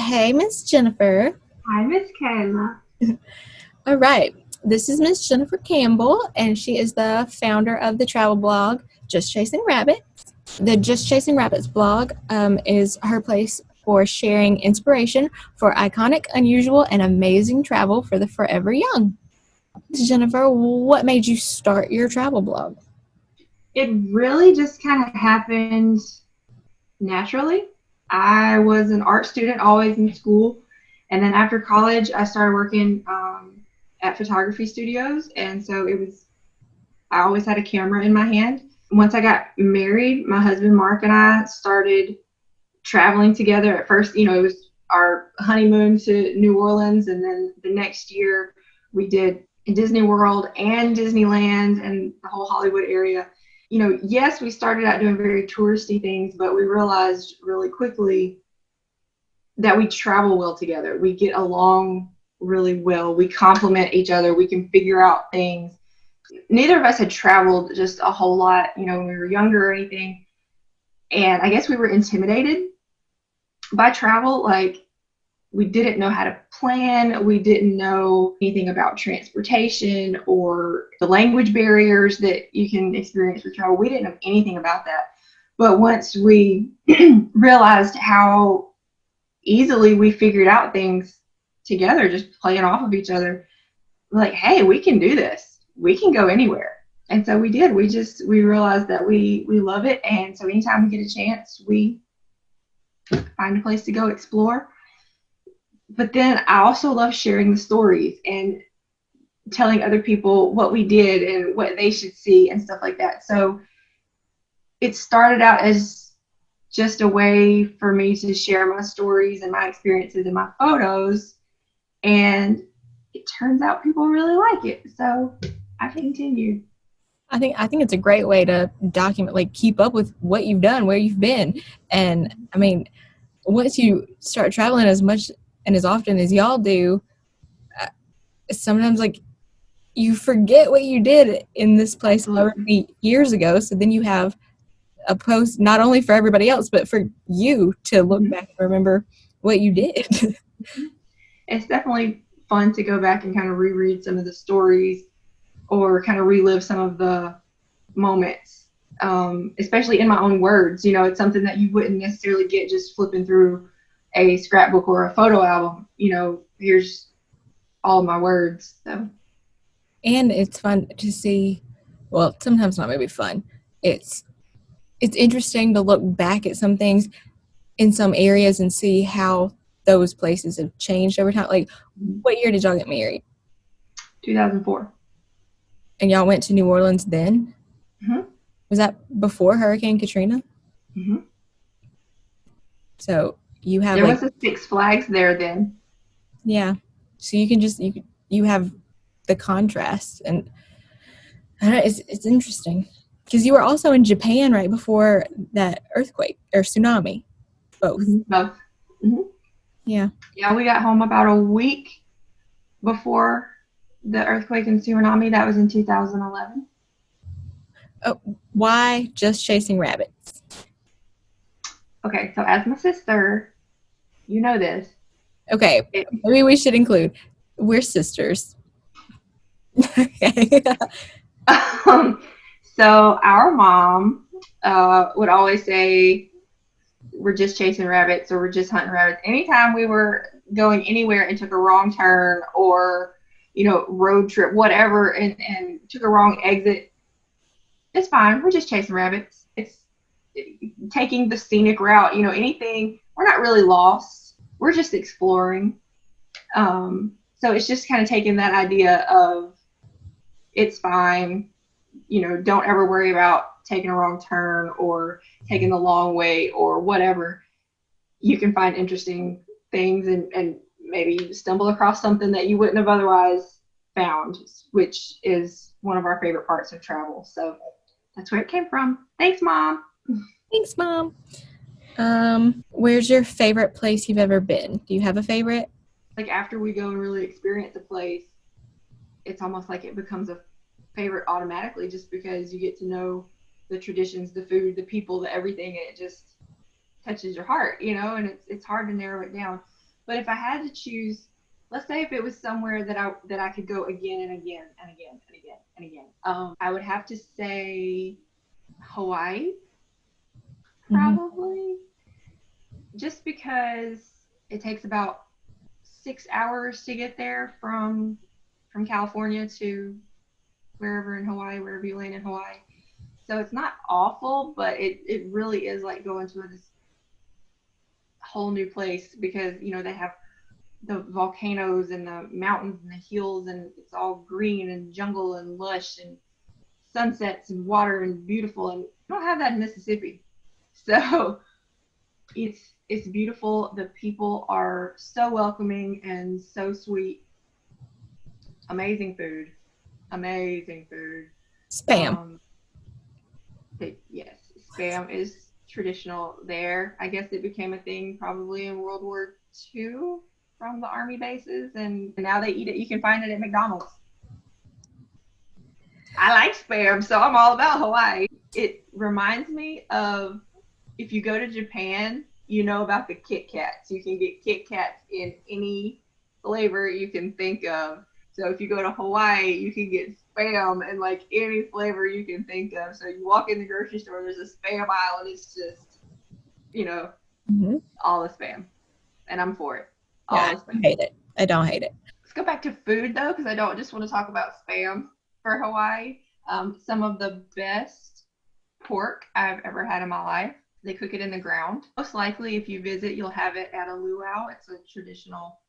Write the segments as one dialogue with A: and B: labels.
A: Hey, Miss Jennifer.
B: Hi, Miss Kayla.
A: All right. This is Miss Jennifer Campbell, and she is the founder of the travel blog Just Chasing Rabbits. The Just Chasing Rabbits blog is her place for sharing inspiration for iconic, unusual, and amazing travel for the forever young. Miss Jennifer, what made you start your travel blog?
B: It really just kind of happened naturally. I was an art student always in school, and then after college, I started working at photography studios, and so I always had a camera in my hand. Once I got married, my husband Mark and I started traveling together. At first, it was our honeymoon to New Orleans, and then the next year we did Disney World and Disneyland and the whole Hollywood area. Yes, we started out doing very touristy things, but we realized really quickly that we travel well together. We get along really well. We complement each other. We can figure out things. Neither of us had traveled just a whole lot, when we were younger or anything. And I guess we were intimidated by travel. Like, we didn't know how to plan. We didn't know anything about transportation or the language barriers that you can experience with travel. We didn't know anything about that. But once we realized how easily we figured out things together, just playing off of each other, we're like, hey, we can do this. We can go anywhere. And so we did. We realized that we love it. And so anytime we get a chance, we find a place to go explore. But then I also love sharing the stories and telling other people what we did and what they should see and stuff like that. So it started out as just a way for me to share my stories and my experiences and my photos. And it turns out people really like it. So I continued.
A: I think it's a great way to document, like keep up with what you've done, where you've been. And I mean, once you start traveling as much and as often as y'all do, sometimes like you forget what you did in this place already years ago. So then you have a post not only for everybody else, but for you to look back and remember what you did.
B: It's definitely fun to go back and kind of reread some of the stories or kind of relive some of the moments, especially in my own words. It's something that you wouldn't necessarily get just flipping through a scrapbook or a photo album. Here's all of my words. So.
A: And it's fun to see, well, sometimes not maybe fun. It's interesting to look back at some things in some areas and see how those places have changed over time. Like, what year did y'all get married?
B: 2004.
A: And y'all went to New Orleans then?
B: Mm-hmm.
A: Was that before Hurricane Katrina?
B: Mm-hmm.
A: So you have
B: there was a Six Flags there then.
A: Yeah. So you can just you have the contrast, and I don't know, it's interesting because you were also in Japan right before that earthquake or tsunami. Both.
B: Mm-hmm. Both. Mm-hmm.
A: Yeah.
B: Yeah, we got home about a week before the earthquake and tsunami. That was in 2011.
A: Oh, why Just Chasing Rabbits?
B: Okay, so as my sister, you know this.
A: Okay, maybe we should include we're sisters. Okay.
B: So our mom would always say, we're just chasing rabbits or we're just hunting rabbits. Anytime we were going anywhere and took a wrong turn or, road trip, whatever, and took a wrong exit, it's fine. We're just chasing rabbits. It's taking the scenic route, anything. We're not really lost. We're just exploring. So it's just kind of taking that idea of it's fine. Don't ever worry about taking a wrong turn or taking the long way or whatever. You can find interesting things and maybe stumble across something that you wouldn't have otherwise found, which is one of our favorite parts of travel. So that's where it came from. Thanks, Mom.
A: Thanks, Mom. Where's your favorite place you've ever been? Do you have a favorite?
B: Like, after we go and really experience a place, it's almost like it becomes a favorite automatically, just because you get to know the traditions, the food, the people, the everything, and it just touches your heart, and it's hard to narrow it down. But if I had to choose, let's say if it was somewhere that I could go again and again and again and again and again, I would have to say Hawaii,
A: Hmm.
B: probably, just because it takes about 6 hours to get there from California to wherever in Hawaii, wherever you land in Hawaii. So it's not awful, but it really is like going to this whole new place because they have the volcanoes and the mountains and the hills, and it's all green and jungle and lush and sunsets and water and beautiful, and you don't have that in Mississippi. So it's beautiful. The people are so welcoming and so sweet. Amazing food. Amazing food.
A: Spam.
B: Um, yes, spam is traditional there. I guess it became a thing probably in World War II from the army bases, and now they eat it. You can find it at McDonald's. I like spam, so I'm all about Hawaii. It reminds me of if you go to Japan, you know about the Kit Kats. You can get Kit Kats in any flavor you can think of. So if you go to Hawaii, you can get spam in like any flavor you can think of. So you walk in the grocery store, there's a spam aisle, and it's just, you know,
A: Hmm.
B: all the spam. And I'm for it.
A: Yeah,
B: All the
A: I
B: spam.
A: hate it. I don't hate it.
B: Let's go back to food though, because I don't just want to talk about spam for Hawaii. Some of the best pork I've ever had in my life. They cook it in the ground. Most likely, if you visit, you'll have it at a luau. It's a traditional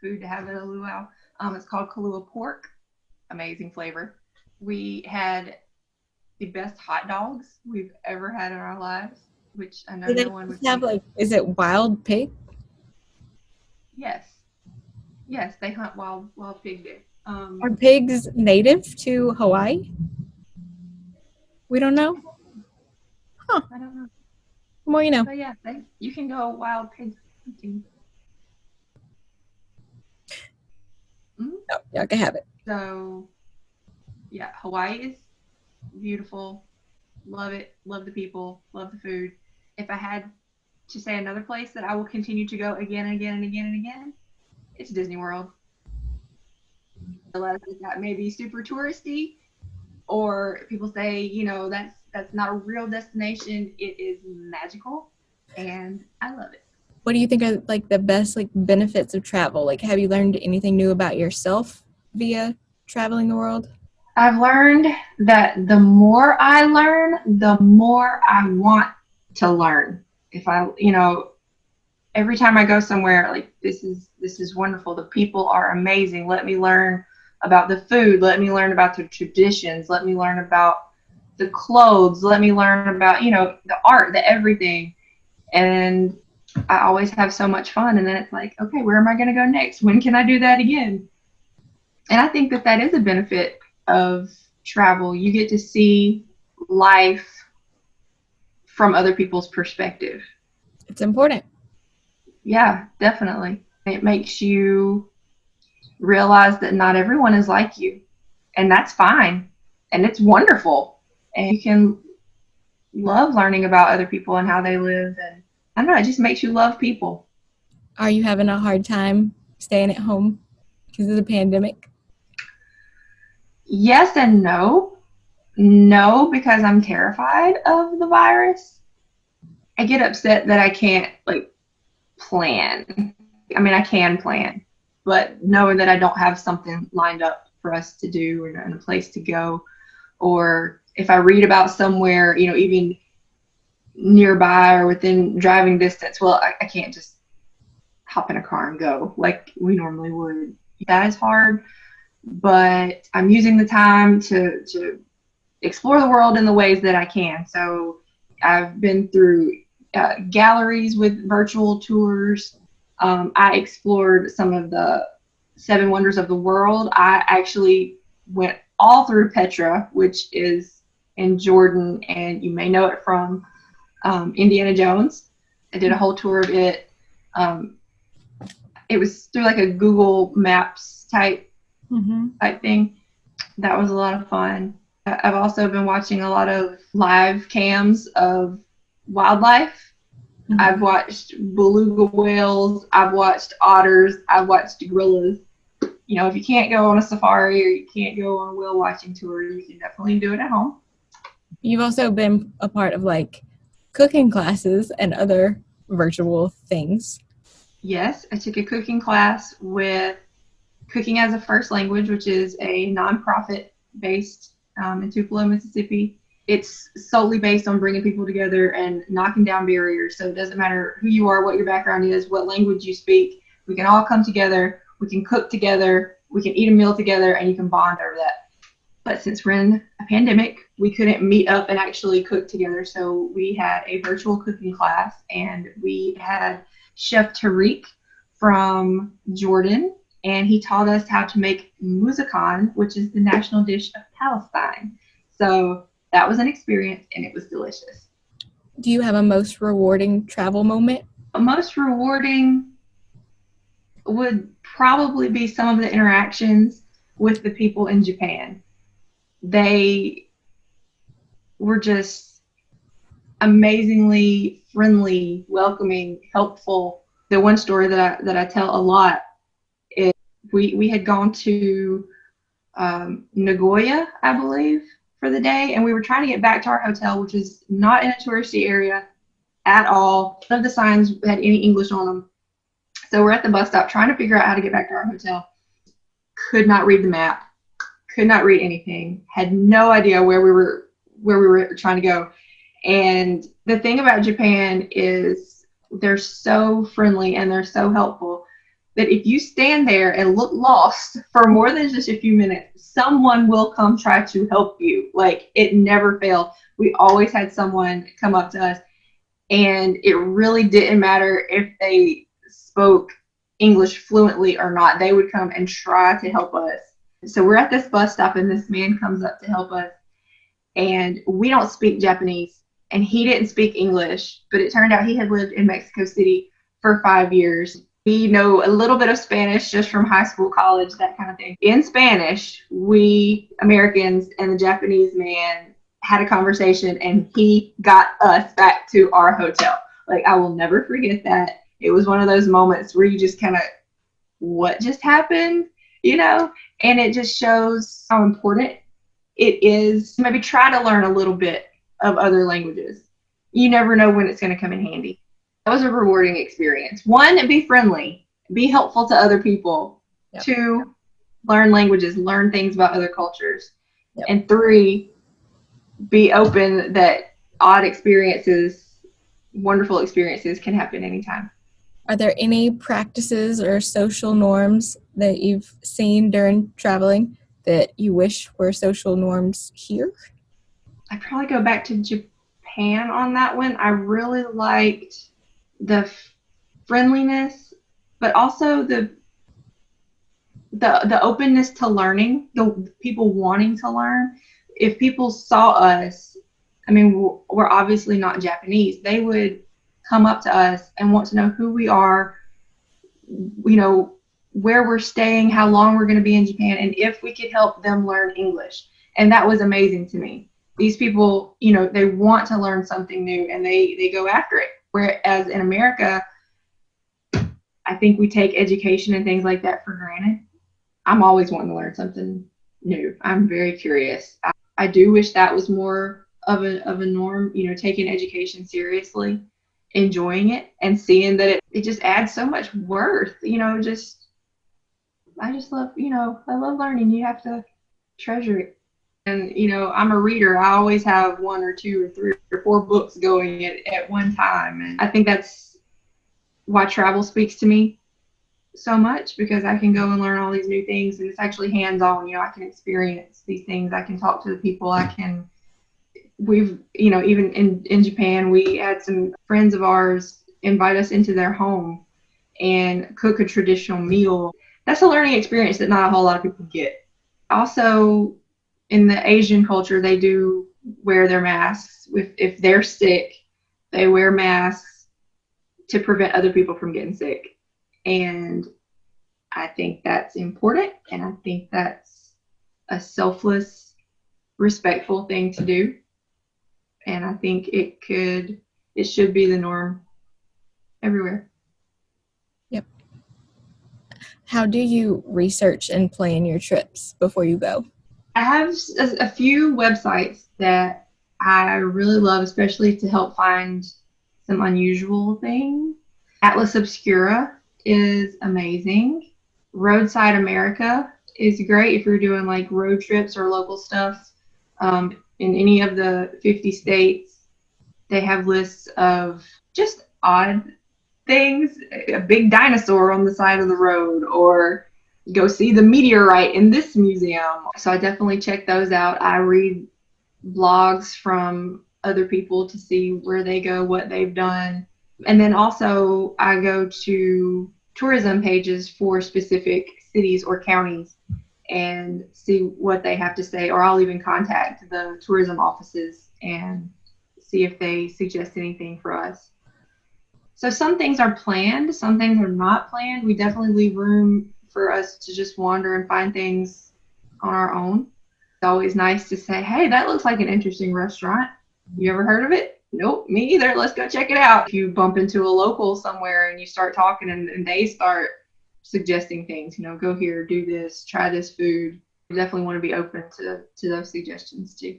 B: food to have at a luau. It's called Kahlua pork. Amazing flavor. We had the best hot dogs we've ever had in our lives, which I know
A: Do they
B: no one would
A: just have
B: think.
A: like, is it wild pig?
B: Yes, yes, they hunt wild pig there.
A: Are pigs native to Hawaii? We don't know. Huh.
B: I don't know,
A: Well, you know.
B: but yeah, you can go wild pig hunting. Mhm.
A: No, y'all can have it.
B: So yeah, Hawaii is beautiful. Love it. Love the people. Love the food. If I had to say another place that I will continue to go again and again and again and again, it's Disney World. Unless that may be super touristy, or people say, that's not a real destination. It is magical, and I love it.
A: What do you think are like the best like benefits of travel? Like, have you learned anything new about yourself via traveling the world?
B: I've learned that the more I learn, the more I want to learn. If I, every time I go somewhere, like this is wonderful. The people are amazing. Let me learn about the food. Let me learn about the traditions. Let me learn about the clothes. Let me learn about the art, the everything. And I always have so much fun. And then it's like, okay, where am I going to go next? When can I do that again? And I think that is a benefit of travel. You get to see life from other people's perspective.
A: It's important.
B: Yeah, definitely. It makes you realize that not everyone is like you, and that's fine, and it's wonderful. And you can love learning about other people and how they live, and I don't know, it just makes you love people.
A: Are you having a hard time staying at home because of the pandemic?
B: Yes and no. No, because I'm terrified of the virus. I get upset that I can't like plan. I mean, I can plan, but knowing that I don't have something lined up for us to do or a place to go, or if I read about somewhere, even nearby or within driving distance, well, I can't just hop in a car and go like we normally would. That is hard, but I'm using the time to explore the world in the ways that I can. So I've been through galleries with virtual tours. I explored some of the seven wonders of the world. I actually went all through Petra, which is in Jordan, and you may know it from Indiana Jones. I did a whole tour of it. Um, it was through like a Google Maps
A: Mm-hmm.
B: type thing. That was a lot of fun. I've also been watching a lot of live cams of wildlife. I've watched beluga whales. I've watched otters. I've watched gorillas. You know, if you can't go on a safari or you can't go on a whale watching tour, you can definitely do it at home.
A: You've also been a part of like cooking classes and other virtual things.
B: Yes, I took a cooking class with Cooking as a First Language, which is a nonprofit based in Tupelo, Mississippi. It's solely based on bringing people together and knocking down barriers. So it doesn't matter who you are, what your background is, what language you speak. We can all come together. We can cook together. We can eat a meal together, and you can bond over that. But since we're in a pandemic, we couldn't meet up and actually cook together. So we had a virtual cooking class, and we had Chef Tariq from Jordan, and he taught us how to make moussakhan, which is the national dish of Palestine. So that was an experience, and it was delicious.
A: Do you have a most rewarding travel moment?
B: Most rewarding would probably be some of the interactions with the people in Japan. They were just amazingly friendly, welcoming, helpful. The one story that I tell a lot is we had gone to Nagoya, I believe, for the day, and we were trying to get back to our hotel, which is not in a touristy area at all. None of the signs had any English on them. So we're at the bus stop trying to figure out how to get back to our hotel. Could not read the map. Could not read anything. Had no idea where we were trying to go. And the thing about Japan is they're so friendly and they're so helpful that if you stand there and look lost for more than just a few minutes, someone will come try to help you. Like, it never failed. We always had someone come up to us, and it really didn't matter if they spoke English fluently or not. They would come and try to help us. So we're at this bus stop, and this man comes up to help us, and we don't speak Japanese, and he didn't speak English, but it turned out he had lived in Mexico City for 5 years. We know a little bit of Spanish just from high school, college, that kind of thing. In Spanish, we Americans and the Japanese man had a conversation, and he got us back to our hotel. Like, I will never forget that. It was one of those moments where you just kind of, what just happened? You know? And it just shows how important it is. Maybe try to learn a little bit of other languages. You never know when it's going to come in handy. That was a rewarding experience. One, be friendly, be helpful to other people. Yep. 2, learn languages, learn things about other cultures. Yep. And 3, be open that odd experiences, wonderful experiences can happen anytime.
A: Are there any practices or social norms that you've seen during traveling that you wish were social norms here?
B: I'd probably go back to Japan on that one. I really liked the friendliness, but also the openness to learning, the people wanting to learn. If people saw us, I mean, we're obviously not Japanese. They would come up to us and want to know who we are, you know, where we're staying, how long we're going to be in Japan, and if we could help them learn English. And that was amazing to me. These people, you know, they want to learn something new, and they go after it. Whereas in America, I think we take education and things like that for granted. I'm always wanting to learn something new. I'm very curious. I do wish that was more of a norm, you know, taking education seriously, enjoying it, and seeing that it just adds so much worth, you know. I just love, you know, I love learning. You have to treasure it. And, you know, I'm a reader. I always have 1 or 2 or 3 or 4 books going at one time. And I think that's why travel speaks to me so much, because I can go and learn all these new things, and it's actually hands-on. You know, I can experience these things. I can talk to the people. We've, you know, even in Japan, we had some friends of ours invite us into their home and cook a traditional meal. That's a learning experience that not a whole lot of people get. Also, in the Asian culture, they do wear their masks. If they're sick, they wear masks to prevent other people from getting sick. And I think that's important, and I think that's a selfless, respectful thing to do. And I think it should be the norm everywhere.
A: Yep. How do you research and plan your trips before you go?
B: I have a few websites that I really love, especially to help find some unusual things. Atlas Obscura is amazing. Roadside America is great if you're doing like road trips or local stuff. In any of the 50 states, they have lists of just odd things, a big dinosaur on the side of the road, or go see the meteorite in this museum. So I definitely check those out. I read blogs from other people to see where they go, what they've done. And then also I go to tourism pages for specific cities or counties and see what they have to say, or I'll even contact the tourism offices and see if they suggest anything for us. So some things are planned, some things are not planned. We definitely leave room for us to just wander and find things on our own. It's always nice to say, hey, that looks like an interesting restaurant. You ever heard of it? Nope, me either. Let's go check it out. If you bump into a local somewhere and you start talking and they start suggesting things, go here, do this, try this food. You definitely want to be open to those suggestions too.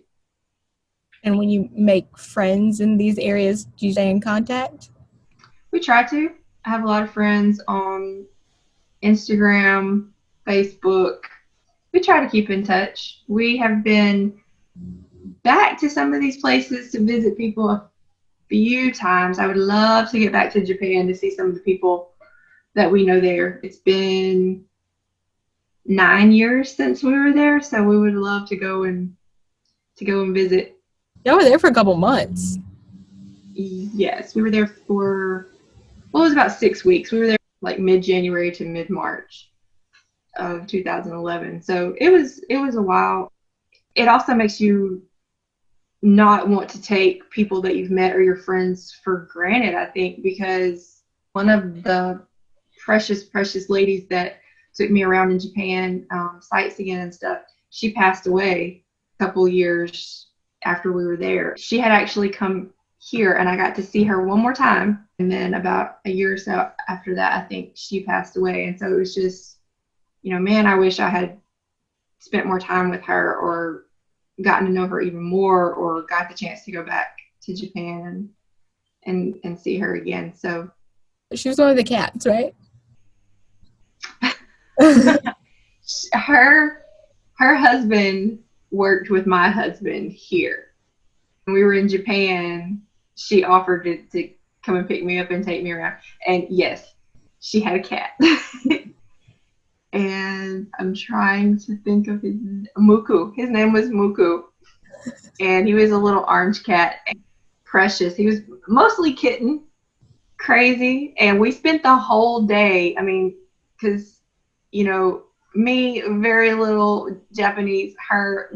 A: And when you make friends in these areas, do you stay in contact?
B: We try to. I have a lot of friends on Instagram, Facebook. We try to keep in touch. We have been back to some of these places to visit people a few times. I would love to get back to Japan to see some of the people that we know there. It's been 9 years since we were there, so we would love to go and visit.
A: Y'all were there for a couple months.
B: Yes, we were there for, well, it was about 6 weeks. We were there like mid-January to mid-March of 2011. So it was a while. It also makes you not want to take people that you've met or your friends for granted, I think, because one of the precious ladies that took me around in Japan, sightseeing and stuff, she passed away a couple years after we were there. She had actually come here and I got to see her one more time. And then about a year or so after that, I think she passed away. And so it was just, man, I wish I had spent more time with her or gotten to know her even more or got the chance to go back to Japan and see her again. So
A: she was one of the cats, right?
B: her husband worked with my husband here. When we were in Japan, she offered to come and pick me up and take me around. And yes, she had a cat. And I'm trying to think of Muku. His name was Muku. And he was a little orange cat. Precious. He was mostly kitten. Crazy. And we spent the whole day, because, me, very little Japanese, her,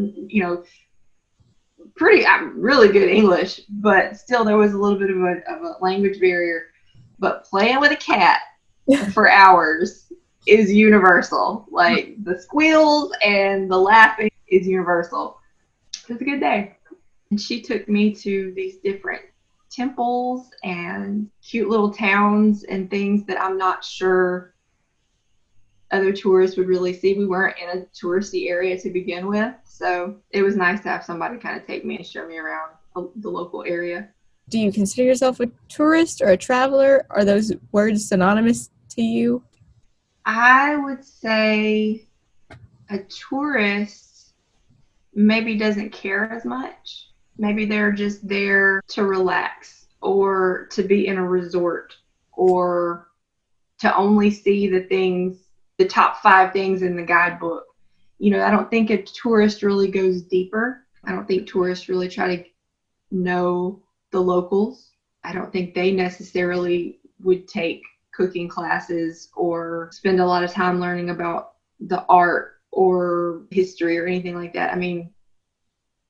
B: pretty really good English, but still there was a little bit of a language barrier. But playing with a cat for hours is universal. Like the squeals and the laughing is universal. It was a good day. And she took me to these different temples and cute little towns and things that I'm not sure other tourists would really see. We weren't in a touristy area to begin with, so it was nice to have somebody kind of take me and show me around the local area.
A: Do you consider yourself a tourist or a traveler? Are those words synonymous to you?
B: I would say a tourist maybe doesn't care as much. Maybe they're just there to relax or to be in a resort or to only see the top 5 things in the guidebook. I don't think a tourist really goes deeper. I don't think tourists really try to know the locals. I don't think they necessarily would take cooking classes or spend a lot of time learning about the art or history or anything like that.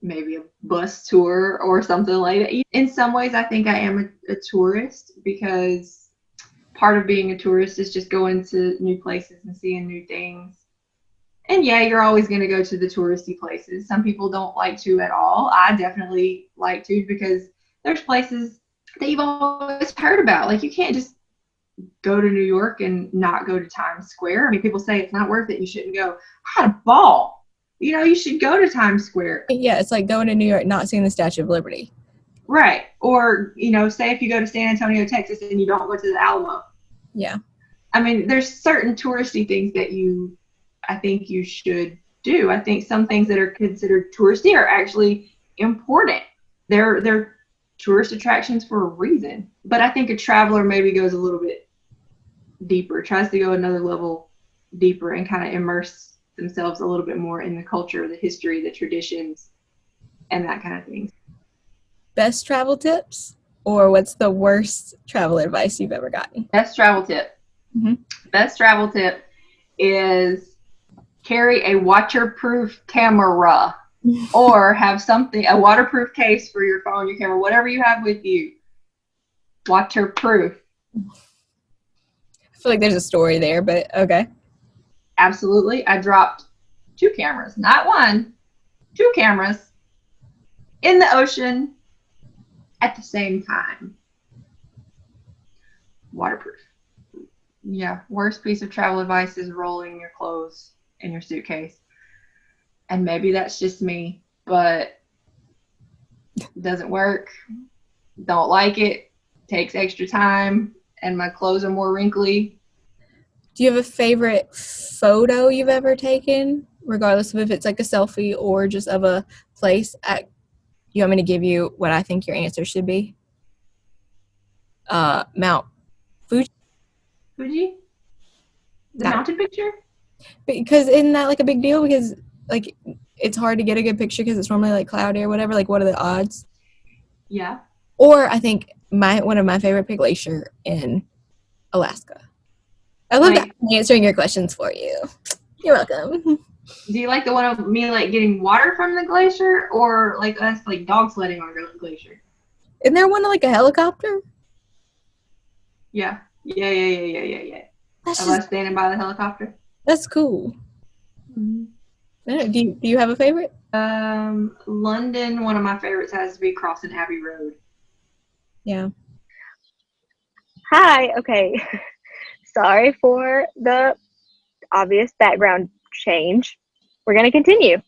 B: Maybe a bus tour or something like that. In some ways, I think I am a tourist because part of being a tourist is just going to new places and seeing new things. And yeah, you're always going to go to the touristy places. Some people don't like to at all. I definitely like to because there's places that you've always heard about. Like you can't just go to New York and not go to Times Square. I mean, people say it's not worth it, you shouldn't go. I had a ball. You know, you should go to Times Square.
A: Yeah, it's like going to New York, not seeing the Statue of Liberty.
B: Right. Or, you know, say if you go to San Antonio, Texas, and you don't go to the Alamo.
A: Yeah.
B: I mean, there's certain touristy things that I think you should do. I think some things that are considered touristy are actually important. They're tourist attractions for a reason. But I think a traveler maybe goes a little bit deeper, tries to go another level deeper and kind of immerse themselves a little bit more in the culture, the history, the traditions, and that kind of thing.
A: Best travel tips, or what's the worst travel advice you've ever gotten?
B: Best travel tip.
A: Mm-hmm.
B: Best travel tip is carry a waterproof camera or have a waterproof case for your phone, your camera, whatever you have with you. Waterproof.
A: I feel like there's a story there, but okay.
B: Absolutely. I dropped 2 cameras, not 1, 2 cameras in the ocean at the same time. Waterproof. Yeah, worst piece of travel advice is rolling your clothes in your suitcase. And maybe that's just me, but it doesn't work. Don't like it. Takes extra time, and my clothes are more wrinkly.
A: Do you have a favorite photo you've ever taken, regardless of if it's like a selfie or just of a place? You want me to give you what I think your answer should be? Mount Fuji.
B: Fuji? The mountain picture?
A: Because isn't that like a big deal? Because like it's hard to get a good picture because it's normally like cloudy or whatever. Like, what are the odds?
B: Yeah.
A: Or I think one of my favorite glacier in Alaska. I love that I'm answering your questions for you. You're welcome.
B: Do you like the one of me like getting water from the glacier, or like us like dog sledding on a glacier?
A: Isn't there one like a helicopter?
B: Yeah.
A: That's
B: Of us standing by the helicopter.
A: That's cool. Mm-hmm. Do you have a favorite?
B: London, one of my favorites has to be crossing Abbey Road.
A: Yeah.
C: Hi. Okay. Sorry for the obvious background change. We're going to continue.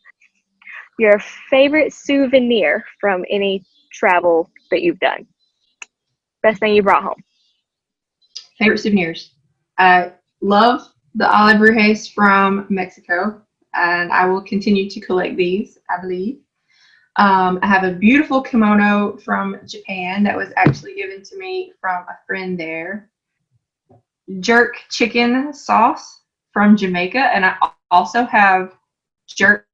C: Your favorite souvenir from any travel that you've done? Best thing you brought home?
B: Favorite souvenirs. I love the alebrijes from Mexico, and I will continue to collect these, I believe. I have a beautiful kimono from Japan that was actually given to me from a friend there. Jerk chicken sauce from Jamaica, and I also have jerk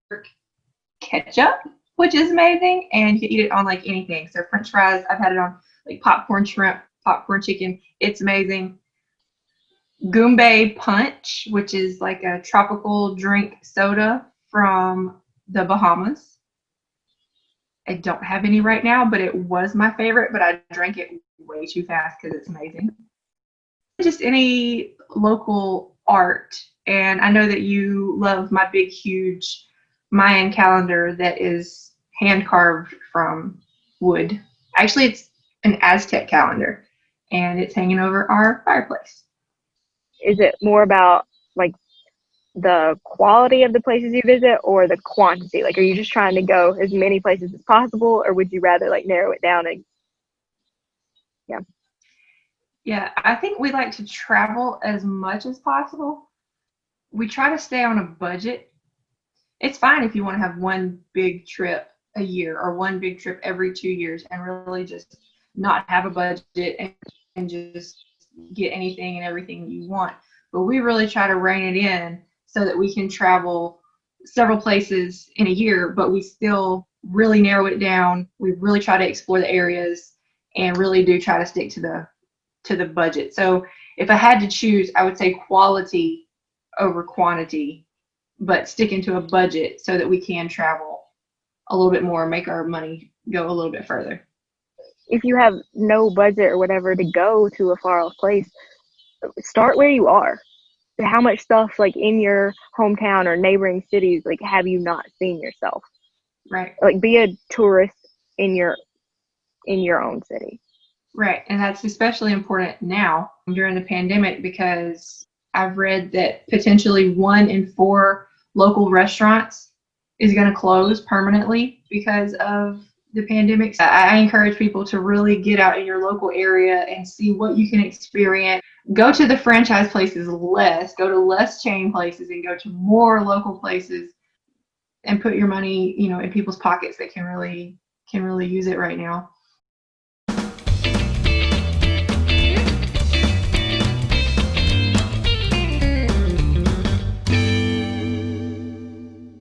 B: ketchup, which is amazing, and you can eat it on like anything. So French fries, I've had it on like popcorn shrimp, popcorn chicken. It's amazing. Goombay punch, which is like a tropical drink soda from the Bahamas. I don't have any right now, but it was my favorite, but I drank it way too fast because it's amazing. Just any local art. And I know that you love my big, huge Mayan calendar that is hand carved from wood. Actually, it's an Aztec calendar, and it's hanging over our fireplace.
C: Is it more about like the quality of the places you visit or the quantity? Like, are you just trying to go as many places as possible, or would you rather like narrow it down and
B: Yeah, I think we like to travel as much as possible. We try to stay on a budget. It's fine if you want to have one big trip a year or one big trip every 2 years and really just not have a budget and just get anything and everything you want. But we really try to rein it in so that we can travel several places in a year, but we still really narrow it down. We really try to explore the areas and really do try to stick to the budget. So if I had to choose, I would say quality over quantity, but sticking to a budget so that we can travel a little bit more, make our money go a little bit further.
C: if you have no budget or whatever to go to a far off place, start where you are. How much stuff like in your hometown or neighboring cities like have you not seen yourself?
B: Right.
C: Like be a tourist in your own city.
B: Right. And that's especially important now during the pandemic because I've read that potentially 1 in 4 local restaurants is going to close permanently because of the pandemic. So I encourage people to really get out in your local area and see what you can experience. Go to the franchise places less, go to less chain places and go to more local places and put your money, in people's pockets that can really use it right now.